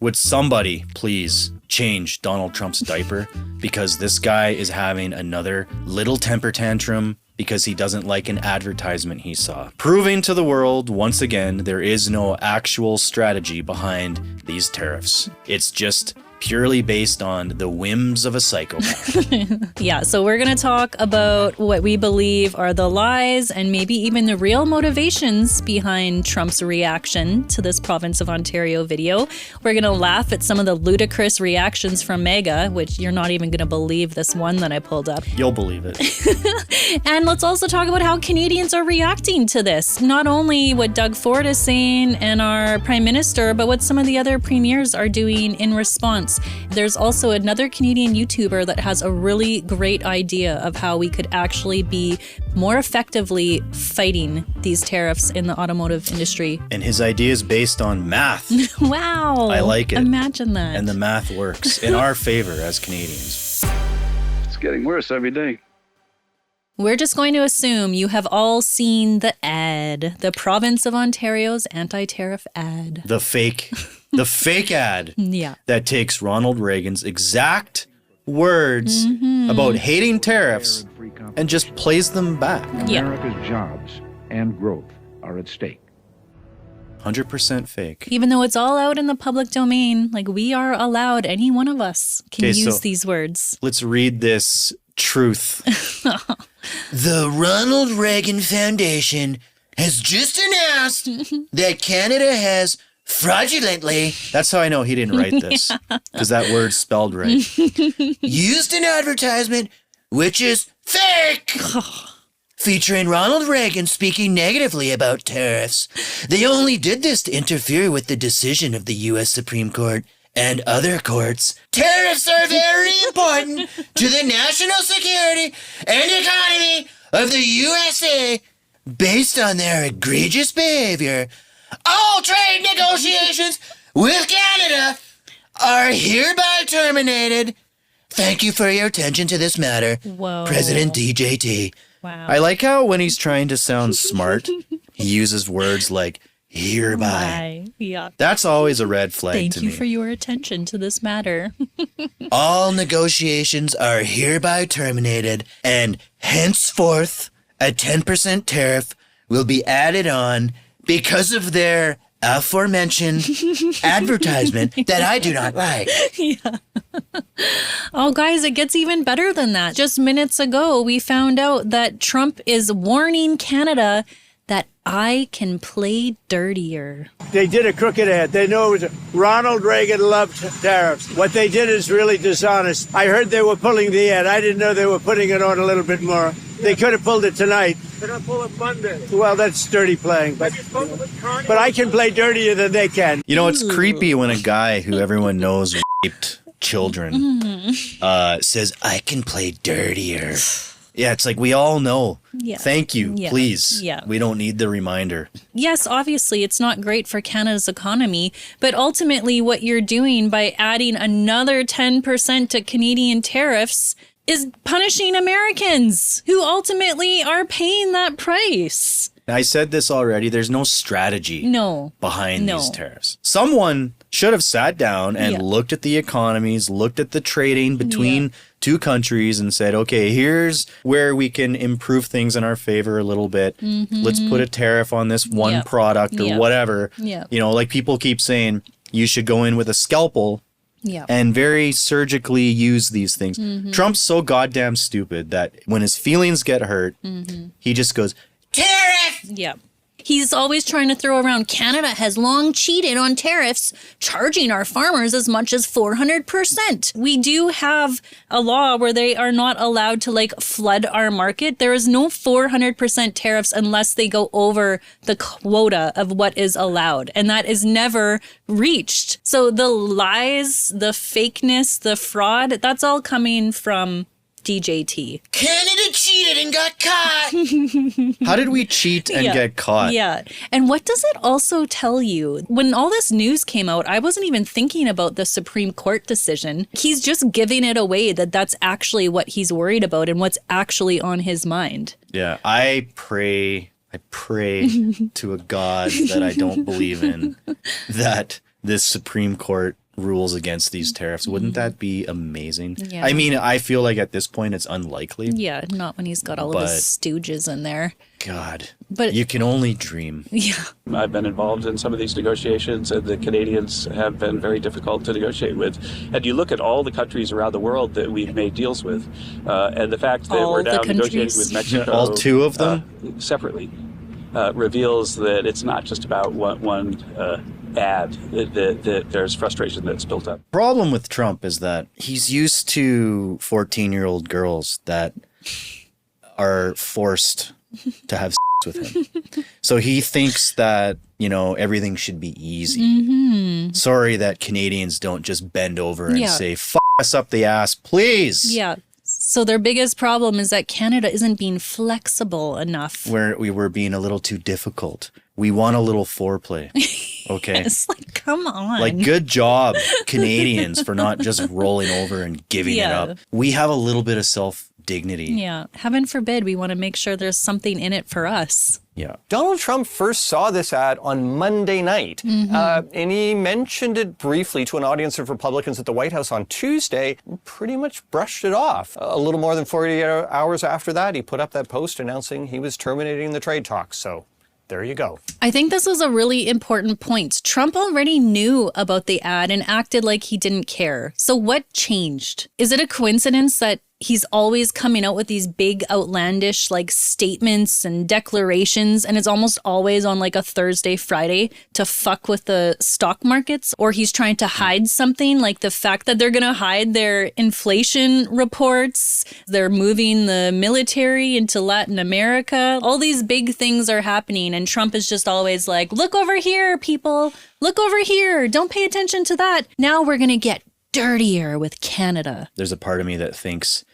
Would somebody please change Donald Trump's diaper? Because this guy is having another little temper tantrum because he doesn't like an advertisement he saw. Proving to the world, once again, there is no actual strategy behind these tariffs. It's just purely based on the whims of a psychopath. Yeah, so we're going to talk about what we believe are the lies and maybe even the real motivations behind Trump's reaction to this Province of Ontario video. We're going to laugh at some of the ludicrous reactions from Maga, which you're not even going to believe this one that I pulled up. You'll believe it. And let's also talk about how Canadians are reacting to this. Not only what Doug Ford is saying and our Prime Minister, but what some of the other premiers are doing in response. There's also another Canadian YouTuber that has a really great idea of how we could actually be more effectively fighting these tariffs in the automotive industry. And his idea is based on math. Wow. I like it. Imagine that. And the math works in our favor as Canadians. It's getting worse every day. We're just going to assume you have all seen the ad, the Province of Ontario's anti-tariff ad. The fake ad that takes Ronald Reagan's exact words about hating tariffs and just plays them back. America's jobs and growth are at stake. 100% fake. Even though it's all out in the public domain, like we are allowed, any one of us can use these words. Let's read this truth. The Ronald Reagan Foundation has just announced that Canada has fraudulently, that's how I know he didn't write this, because that word's spelled right, used an advertisement which is fake, featuring Ronald Reagan speaking negatively about tariffs. They only did this to interfere with the decision of the US Supreme Court and other courts. Tariffs are very important to the national security and economy of the USA based on their egregious behavior. All trade negotiations with Canada are hereby terminated. Thank you for your attention to this matter. Whoa. President DJT. Wow. I like how when he's trying to sound smart, he uses words like hereby. Yeah. That's always a red flag Thank to you me. for your attention to this matter. All negotiations are hereby terminated, and henceforth a 10% tariff will be added on because of their aforementioned advertisement that I do not like. Yeah. Oh, guys, it gets even better than that. Just minutes ago, we found out that Trump is warning Canada that I can play dirtier. They did a crooked ad. They know it was Ronald Reagan loved tariffs. What they did is really dishonest. I heard they were pulling the ad. I didn't know they were putting it on a little bit more. They could have pulled it tonight. They're going to pull it Monday. Well, that's dirty playing. But I can play dirtier than they can. You know, it's creepy when a guy who everyone knows raped children says, I can play dirtier. Yeah, it's like we all know. Yeah. Thank you, Yeah. please. Yeah. We don't need the reminder. Yes, obviously, it's not great for Canada's economy, but ultimately what you're doing by adding another 10% to Canadian tariffs is punishing Americans who ultimately are paying that price. I said this already. There's no strategy behind these tariffs. Someone should have sat down and looked at the economies, looked at the trading between two countries and said, okay, here's where we can improve things in our favor a little bit. Let's put a tariff on this one product or whatever. You know, like people keep saying, you should go in with a scalpel and very surgically use these things. Trump's so goddamn stupid that when his feelings get hurt, he just goes, tariff! Yeah. He's always trying to throw around Canada has long cheated on tariffs, charging our farmers as much as 400%. We do have a law where they are not allowed to flood our market. There is no 400% tariffs unless they go over the quota of what is allowed. And that is never reached. So the lies, the fakeness, the fraud, that's all coming from DJT. Canada cheated and got caught. How did we cheat and get caught? Yeah. And what does it also tell you? When all this news came out, I wasn't even thinking about the Supreme Court decision. He's just giving it away that that's actually what he's worried about and what's actually on his mind. Yeah. I pray to a God that I don't believe in that this Supreme Court rules against these tariffs. Wouldn't that be amazing? Yeah. I mean, I feel like at this point it's unlikely. Yeah, not when he's got all of his stooges in there. God, but you can only dream. Yeah. I've been involved in some of these negotiations, and the Canadians have been very difficult to negotiate with. And you look at all the countries around the world that we've made deals with, and the fact that we're now negotiating with Mexico, all two of them, separately, reveals that it's not just about one ad. That there's frustration that's built up. Problem with Trump is that he's used to 14-year-old girls that are forced to have with him. So he thinks that, everything should be easy. Mm-hmm. Sorry that Canadians don't just bend over and say, "F us up the ass, please." Yeah. So their biggest problem is that Canada isn't being flexible enough. We were being a little too difficult. We want a little foreplay. Okay. It's like, come on. Like, good job, Canadians, for not just rolling over and giving it up. We have a little bit of self-dignity. Yeah. Heaven forbid we want to make sure there's something in it for us. Yeah. Donald Trump first saw this ad on Monday night, and he mentioned it briefly to an audience of Republicans at the White House on Tuesday, pretty much brushed it off. A little more than 48 hours after that, he put up that post announcing he was terminating the trade talks. So there you go. I think this is a really important point. Trump already knew about the ad and acted like he didn't care. So what changed? Is it a coincidence that he's always coming out with these big outlandish statements and declarations, and it's almost always on a Thursday, Friday to fuck with the stock markets? Or he's trying to hide something, like the fact that they're going to hide their inflation reports, they're moving the military into Latin America. All these big things are happening, and Trump is just always like, look over here, people, look over here, don't pay attention to that. Now we're going to get dirtier with Canada. There's a part of me that thinks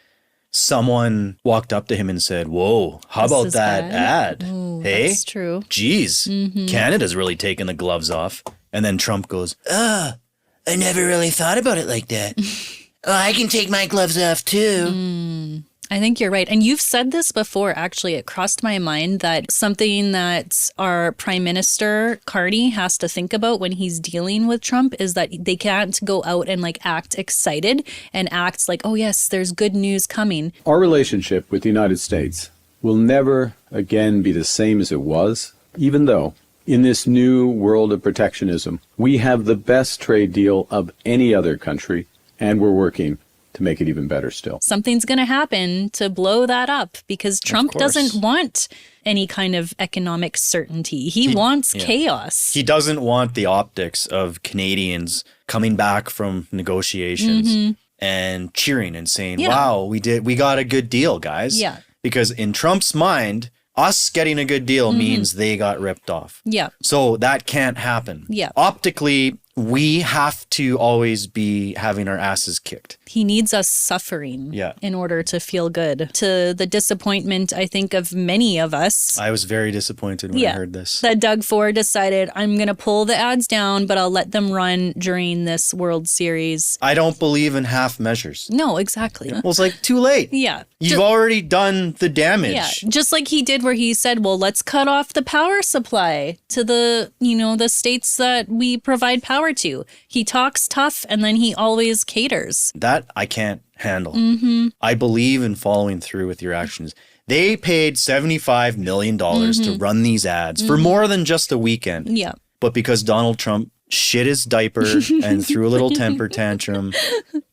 someone walked up to him and said, "Whoa, how about that ad? Hey, that's true. Geez, Canada's really taking the gloves off." And then Trump goes, "I never really thought about it like that. I can take my gloves off too." I think you're right. And you've said this before, actually. It crossed my mind that something that our Prime Minister, Carney, has to think about when he's dealing with Trump is that they can't go out and act excited and act like, oh, yes, there's good news coming. Our relationship with the United States will never again be the same as it was, even though in this new world of protectionism, we have the best trade deal of any other country, and we're working to make it even better still. Something's going to happen to blow that up because Trump doesn't want any kind of economic certainty. He wants chaos. He doesn't want the optics of Canadians coming back from negotiations and cheering and saying, wow, we got a good deal, guys. Yeah. Because in Trump's mind, us getting a good deal means they got ripped off. Yeah. So that can't happen. Yeah. Optically, we have to always be having our asses kicked. He needs us suffering in order to feel good. To the disappointment, I think, of many of us. I was very disappointed when I heard this. That Doug Ford decided, I'm going to pull the ads down, but I'll let them run during this World Series. I don't believe in half measures. No, exactly. Well, it's too late. Yeah. You've already done the damage. Yeah, just like he did where he said, well, let's cut off the power supply to the, the states that we provide power to. He talks tough and then he always caters. That I can't handle. I believe in following through with your actions. They paid $75 million to run these ads for more than just a weekend. Yeah. But because Donald Trump shit his diaper and threw a little temper tantrum,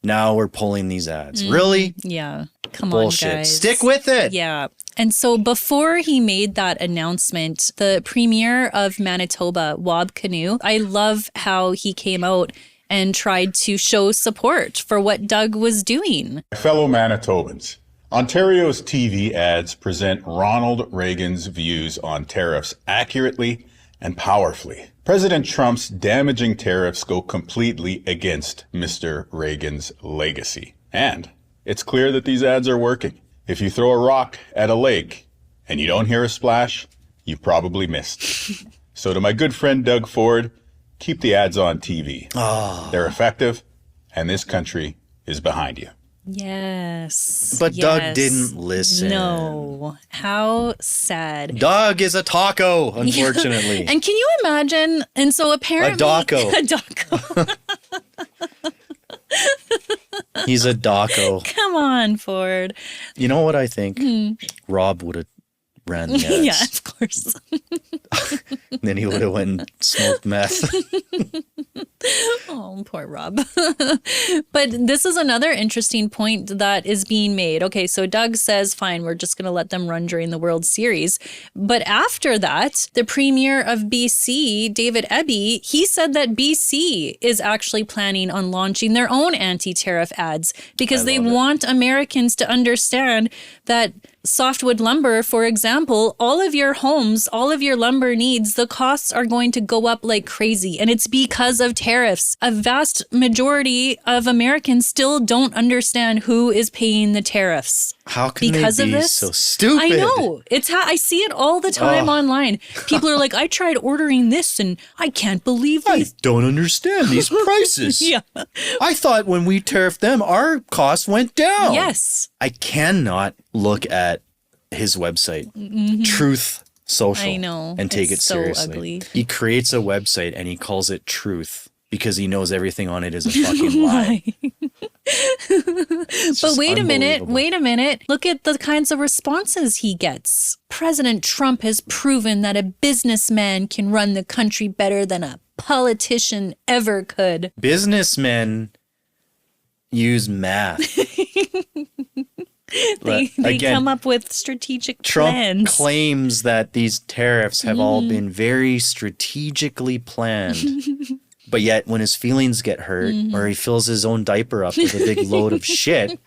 now we're pulling these ads. Really? Yeah. Come Bullshit. on, guys. Stick with it. Yeah. And so before he made that announcement, the Premier of Manitoba, Wab Kinew, I love how he came out and tried to show support for what Doug was doing. Fellow Manitobans, Ontario's TV ads present Ronald Reagan's views on tariffs accurately and powerfully. President Trump's damaging tariffs go completely against Mr. Reagan's legacy. And it's clear that these ads are working. If you throw a rock at a lake and you don't hear a splash, you've probably missed. So to my good friend Doug Ford, keep the ads on TV. They're effective, and this country is behind you. Yes. But Doug didn't listen. No. How sad. Doug is a taco, unfortunately. And can you imagine? And so apparently... A DACO. A DACO. He's a DACO. Come on, Ford. You know what I think? Rob would have ran the ads. Yeah, of course. Then he would have went and smoked meth. Oh, poor Rob. But this is another interesting point that is being made. Okay, so Doug says, fine, we're just going to let them run during the World Series. But after that, the Premier of BC, David Eby, he said that BC is actually planning on launching their own anti-tariff ads because they want Americans to understand that softwood lumber, for example, all of your homes, all of your lumber needs, the costs are going to go up like crazy. And it's because of tariffs. A vast majority of Americans still don't understand who is paying the tariffs. How can because they of be this? so stupid? I know. I see it all the time online. People are like, I tried ordering this and I can't believe I these. don't understand these prices. Yeah. I thought when we tariffed them, our costs went down. Yes. I cannot look at his website, Truth Social, I know. and take It's it so seriously. ugly. He creates a website and he calls it Truth because he knows everything on it is a fucking lie. But wait a minute. unbelievable. Look at the kinds of responses he gets. President Trump has proven that a businessman can run the country better than a politician ever could. Businessmen use math. They Again, come up with strategic Trump plans. claims that these tariffs have all been very strategically planned. But yet, when his feelings get hurt or he fills his own diaper up with a big load of shit,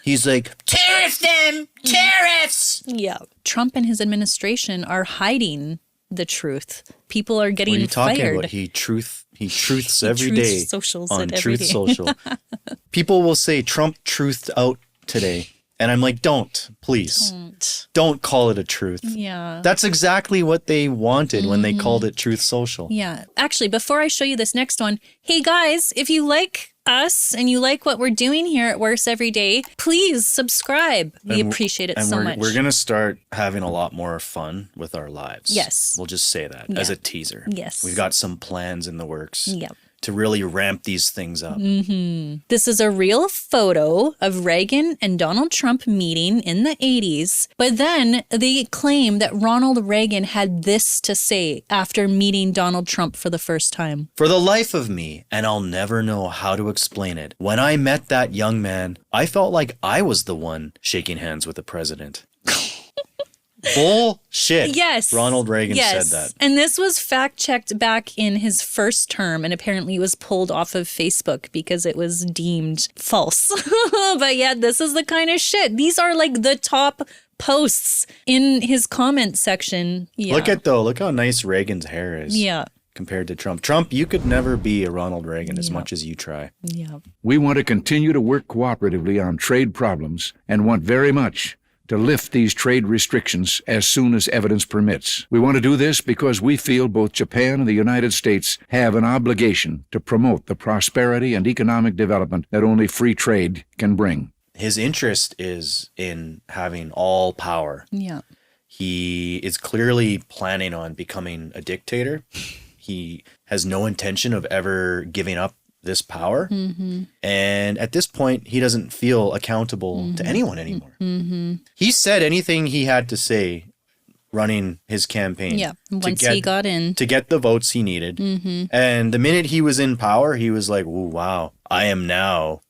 he's like, tariff them! Tariffs! Yeah. Trump and his administration are hiding the truth. People are getting What are you talking fired. about? He truths every truths day socials on it every Truth day. Social. People will say Trump truthed out today. And I'm like, don't, please. Don't call it a truth. Yeah. That's exactly what they wanted when they called it Truth Social. Yeah. Actually, before I show you this next one, hey guys, if you like us and you like what we're doing here at Worse Every Day, please subscribe. We appreciate it so much. We're going to start having a lot more fun with our lives. Yes. We'll just say that as a teaser. Yes. We've got some plans in the works. Yep. To really ramp these things up. This is a real photo of Reagan and Donald Trump meeting in the 80s. But then they claim that Ronald Reagan had this to say after meeting Donald Trump for the first time. For the life of me, and I'll never know how to explain it, when I met that young man, I felt like I was the one shaking hands with the president. Bullshit. Yes. Ronald Reagan said that. And this was fact checked back in his first term and apparently was pulled off of Facebook because it was deemed false. But yeah, this is the kind of shit. These are like the top posts in his comment section. Yeah. Look how nice Reagan's hair is. Yeah. Compared to Trump. Trump, you could never be a Ronald Reagan as much as you try. Yeah. We want to continue to work cooperatively on trade problems and want very much to lift these trade restrictions as soon as evidence permits. We want to do this because we feel both Japan and the United States have an obligation to promote the prosperity and economic development that only free trade can bring. His interest is in having all power. Yeah. He is clearly planning on becoming a dictator. He has no intention of ever giving up this power. And at this point, he doesn't feel accountable to anyone anymore. He said anything he had to say running his campaign. Yeah. Once he got in. To get the votes he needed. And the minute he was in power, he was like, ooh, wow, I am now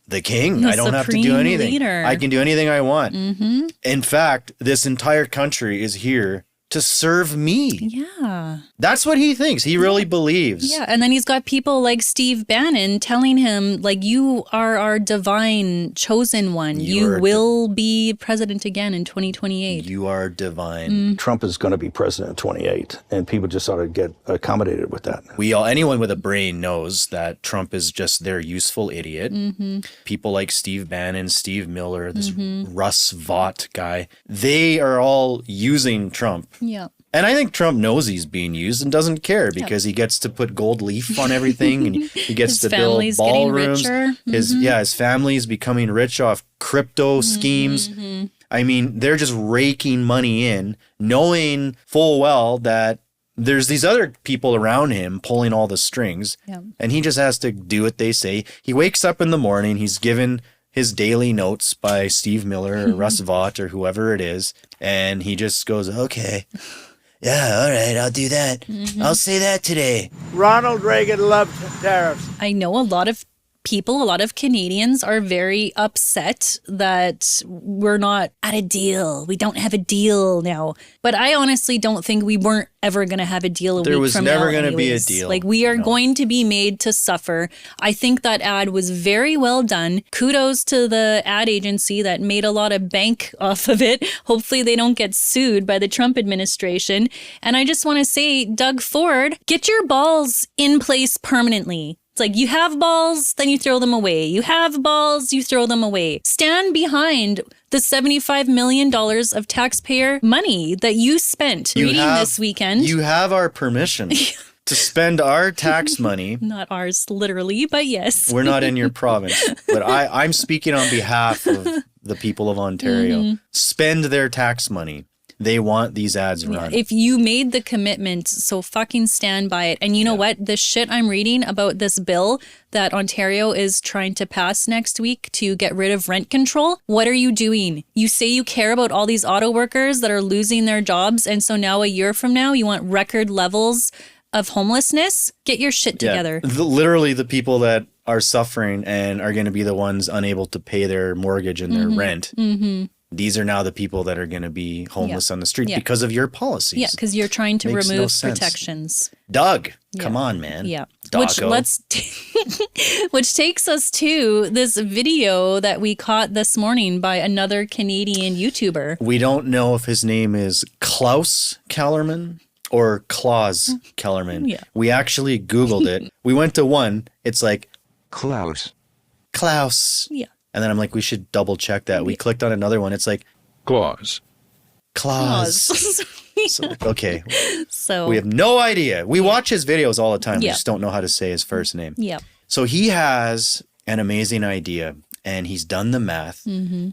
the king. The I don't have to do supreme anything. leader. I can do anything I want. In fact, this entire country is here to serve me. Yeah. That's what he thinks. He really believes. Yeah. And then he's got people like Steve Bannon telling him, like, you are our divine chosen one. You will be president again in 2028. You are divine. Trump is going to be president in 28, and people just ought to get accommodated with that. Anyone with a brain knows that Trump is just their useful idiot. People like Steve Bannon, Steve Miller, this Russ Vought guy, they are all using Trump. Yeah. And I think Trump knows he's being used and doesn't care because he gets to put gold leaf on everything and he gets to build ballrooms. His family's becoming rich off crypto schemes. I mean, they're just raking money in, knowing full well that there's these other people around him pulling all the strings, and he just has to do what they say. He wakes up in the morning, he's given his daily notes by Steve Miller or Russ Vaught or whoever it is, and he just goes, okay, yeah, all right, I'll do that. I'll say that today. Ronald Reagan loved tariffs. I know a lot of people, a lot of Canadians are very upset that we're not at a deal. We don't have a deal now. But I honestly don't think we weren't ever going to have a deal There was never going to be a deal. Like, we are going to be made to suffer. I think that ad was very well done. Kudos to the ad agency that made a lot of bank off of it. Hopefully they don't get sued by the Trump administration. And I just want to say, Doug Ford, get your balls in place permanently. It's like, you have balls, then you throw them away. You have balls, you throw them away. Stand behind the $75 million of taxpayer money that you spent this weekend. You have our permission to spend our tax money. Not ours, literally, but yes. We're not in your province. But I'm speaking on behalf of the people of Ontario. Spend their tax money. They want these ads run. If you made the commitment, so fucking stand by it. And you know what? The shit I'm reading about this bill that Ontario is trying to pass next week to get rid of rent control. What are you doing? You say you care about all these auto workers that are losing their jobs. And so now a year from now, you want record levels of homelessness? Get your shit together. Literally the people that are suffering and are going to be the ones unable to pay their mortgage and their rent. These are now the people that are going to be homeless on the street because of your policies. Yeah, because you're trying to remove protections. Doug, come on, man. Yeah. DACO. Which takes us to this video that we caught this morning by another Canadian YouTuber. We don't know if his name is Klaus Kellerman or Claus Kellerman. We actually Googled it. We went to one. It's like Klaus. Yeah. And then I'm like, we should double check that. We clicked on another one. It's like Claus. Okay. So we have no idea. We watch his videos all the time. We just don't know how to say his first name. Yeah. So he has an amazing idea and he's done the math.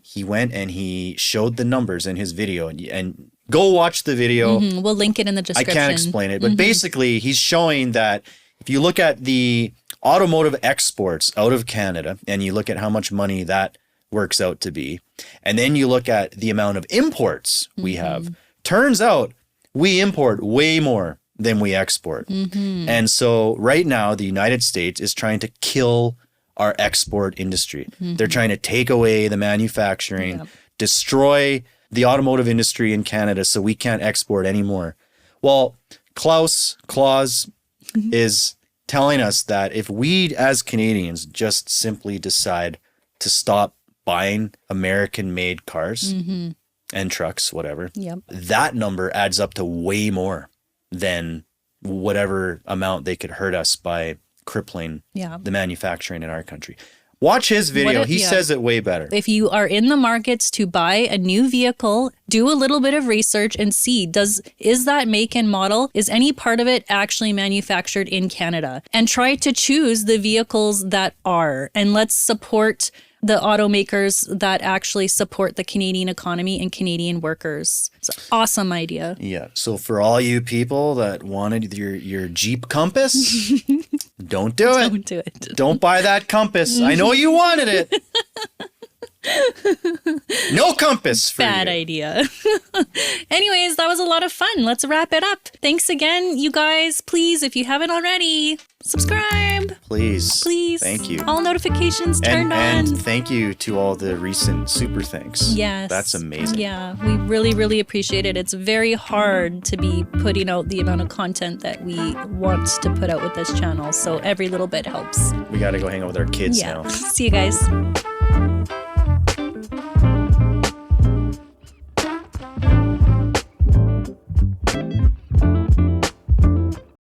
He went and he showed the numbers in his video and go watch the video. We'll link it in the description. I can't explain it, but basically he's showing that if you look at the automotive exports out of Canada, and you look at how much money that works out to be, and then you look at the amount of imports we have, turns out we import way more than we export. And so right now, the United States is trying to kill our export industry. They're trying to take away the manufacturing, destroy the automotive industry in Canada so we can't export anymore. Well, Claus is telling us that if we as Canadians just simply decide to stop buying American-made cars and trucks, whatever, that number adds up to way more than whatever amount they could hurt us by crippling the manufacturing in our country. Watch his video. He says it way better. If you are in the markets to buy a new vehicle, do a little bit of research and see, is that make and model, is any part of it actually manufactured in Canada? And try to choose the vehicles that are. And let's support the automakers that actually support the Canadian economy and Canadian workers. It's an awesome idea. Yeah. So for all you people that wanted your Jeep Compass, don't do it. Don't do it. Don't buy that Compass. I know you wanted it. No Compass for Bad you. idea. Anyways, that was a lot of fun. Let's wrap it up. Thanks again, you guys. Please, if you haven't already, subscribe. Please. Thank you. All notifications turned on. And thank you to all the recent super thanks. Yes. That's amazing. Yeah, we really, really appreciate it. It's very hard to be putting out the amount of content that we want to put out with this channel. So every little bit helps. We got to go hang out with our kids now. See you guys.